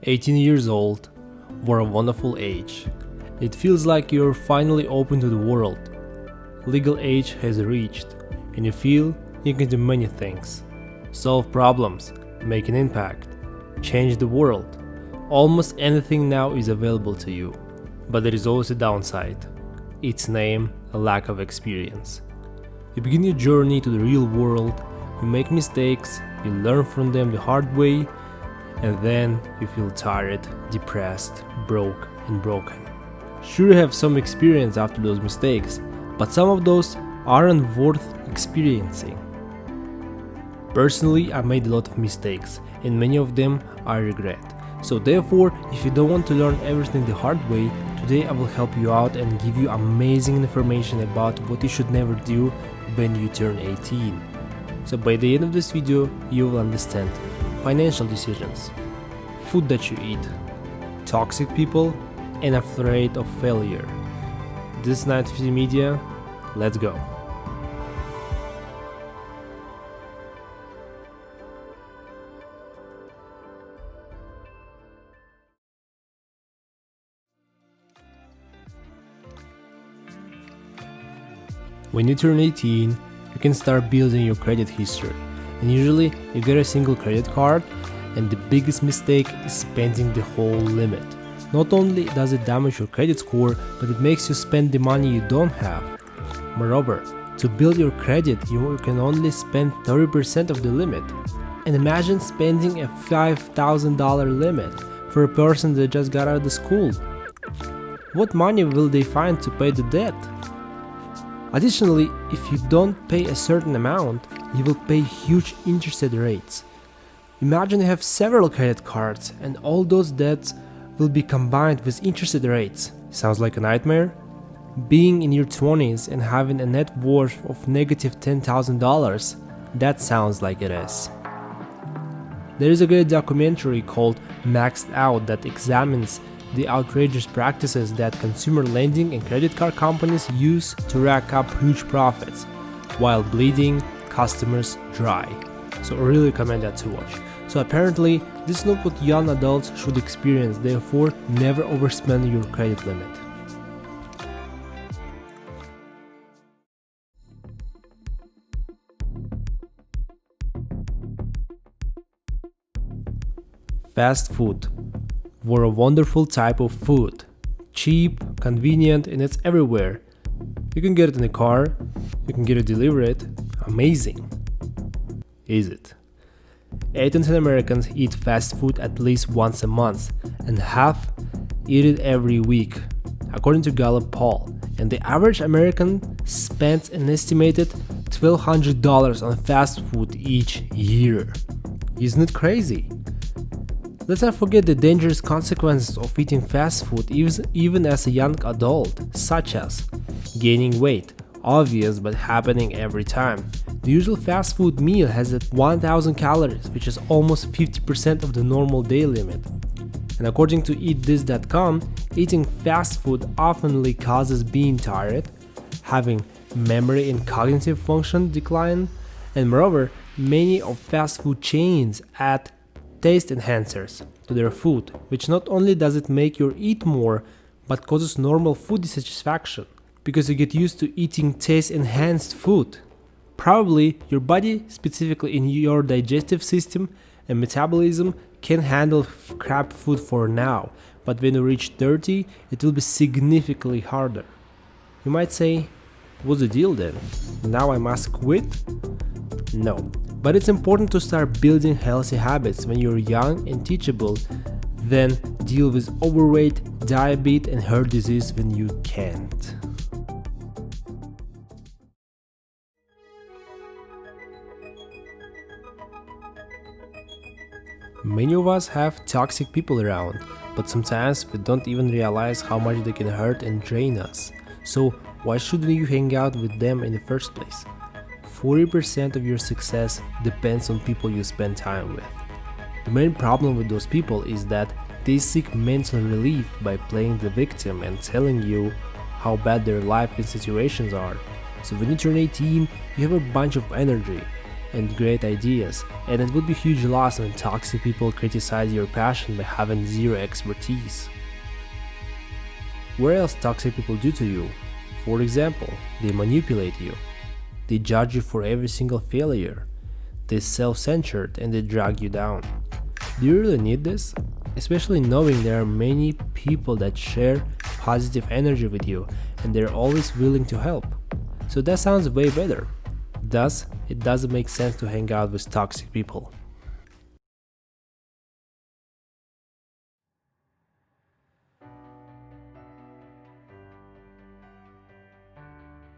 18 years old, what a wonderful age. It feels like you're finally open to the world. Legal age has reached, and you feel you can do many things. Solve problems, make an impact, change the world. Almost anything now is available to you. But there is always a downside. Its name, a lack of experience. You begin your journey to the real world, you make mistakes, you learn from them the hard way, and then you feel tired, depressed, broke, and broken. Sure, you have some experience after those mistakes, but some of those aren't worth experiencing. Personally, I made a lot of mistakes, and many of them I regret. So therefore, if you don't want to learn everything the hard way, today I will help you out and give you amazing information about what you should never do when you turn 18. So by the end of this video, you will understand financial decisions, food that you eat, toxic people, and afraid of failure. This is Night 50 Media, let's go. When you turn 18, you can start building your credit history, and usually you get a single credit card, and the biggest mistake is spending the whole limit. Not only does it damage your credit score, but it makes you spend the money you don't have. Moreover, to build your credit, you can only spend 30% of the limit. And imagine spending a $5,000 limit for a person that just got out of school. What money will they find to pay the debt? Additionally, if you don't pay a certain amount, you will pay huge interest rates. Imagine you have several credit cards and all those debts will be combined with interest rates. Sounds like a nightmare? Being in your 20s and having a net worth of negative $10,000, that sounds like it is. There is a great documentary called Maxed Out that examines the outrageous practices that consumer lending and credit card companies use to rack up huge profits while bleeding customers dry. So I really recommend that to watch. So apparently, this is not what young adults should experience, therefore never overspend your credit limit. Fast food. We're a wonderful type of food. Cheap, convenient, and it's everywhere. You can get it in a car, you can get it delivered. Amazing. Is it? 8 in 10 Americans eat fast food at least once a month, and half eat it every week, according to Gallup poll. And the average American spends an estimated $1,200 on fast food each year. Isn't it crazy? Let's not forget the dangerous consequences of eating fast food even as a young adult, such as gaining weight, obvious but happening every time. The usual fast food meal has 1,000 calories, which is almost 50% of the normal day limit. And according to eatthis.com, eating fast food often causes being tired, having memory and cognitive function decline, and moreover, many of fast food chains add taste enhancers to their food, which not only does it make you eat more, but causes normal food dissatisfaction, because you get used to eating taste enhanced food. Probably your body, specifically in your digestive system and metabolism, can handle crap food for now, but when you reach 30, it will be significantly harder. You might say, what's the deal then? Now I must quit? No. But it's important to start building healthy habits when you're young and teachable, then deal with overweight, diabetes, and heart disease when you can't. Many of us have toxic people around, but sometimes we don't even realize how much they can hurt and drain us. So why shouldn't you hang out with them in the first place? 40% of your success depends on people you spend time with. The main problem with those people is that they seek mental relief by playing the victim and telling you how bad their life and situations are. So when you turn 18, you have a bunch of energy. and great ideas, and it would be huge loss when toxic people criticize your passion by having zero expertise. What else toxic people do to you? For example, they manipulate you. They judge you for every single failure. They self-censored and they drag you down. Do you really need this? Especially knowing there are many people that share positive energy with you and they're always willing to help. So that sounds way better. Thus, it doesn't make sense to hang out with toxic people.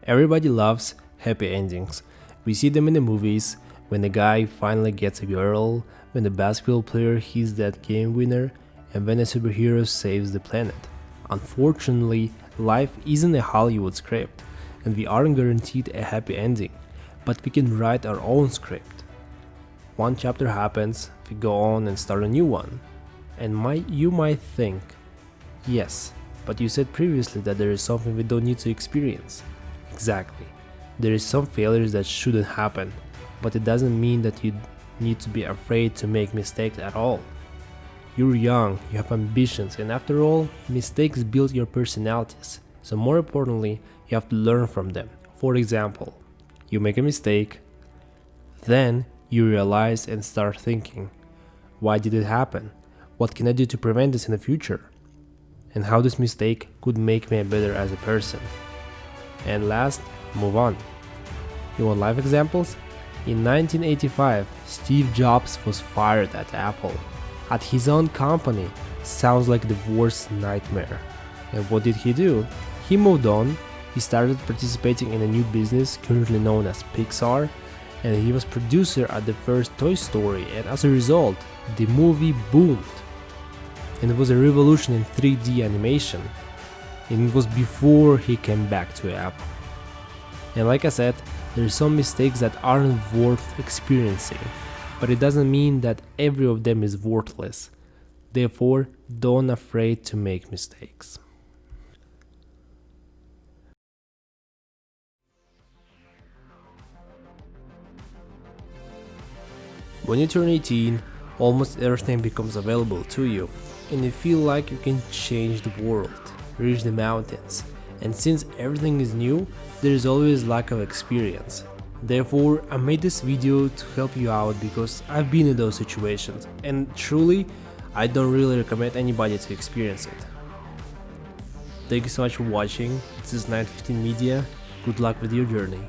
Everybody loves happy endings. We see them in the movies, when the guy finally gets a girl, when the basketball player hits that game winner, and when a superhero saves the planet. Unfortunately, life isn't a Hollywood script, and we aren't guaranteed a happy ending, but we can write our own script. One chapter happens, we go on and start a new one. And you might think, yes, but you said previously that there is something we don't need to experience. Exactly. There is some failures that shouldn't happen, but it doesn't mean that you need to be afraid to make mistakes at all. You're young, you have ambitions, and after all, mistakes build your personalities. So more importantly, you have to learn from them. For example, you make a mistake, then you realize and start thinking, why did it happen? What can I do to prevent this in the future? And how this mistake could make me better as a person. And last, move on. You want life examples? In 1985, Steve Jobs was fired at Apple. At his own company. Sounds like the worst nightmare. And what did he do? He moved on, he started participating in a new business currently known as Pixar, and he was producer at the first Toy Story, and as a result, the movie boomed. And it was a revolution in 3D animation. And it was before he came back to Apple. And like I said, there are some mistakes that aren't worth experiencing, but it doesn't mean that every of them is worthless. Therefore, don't afraid to make mistakes. When you turn 18, almost everything becomes available to you, and you feel like you can change the world, reach the mountains. And since everything is new, there is always lack of experience. Therefore, I made this video to help you out because I've been in those situations, and truly, I don't really recommend anybody to experience it. Thank you so much for watching. This is 915 Media. Good luck with your journey.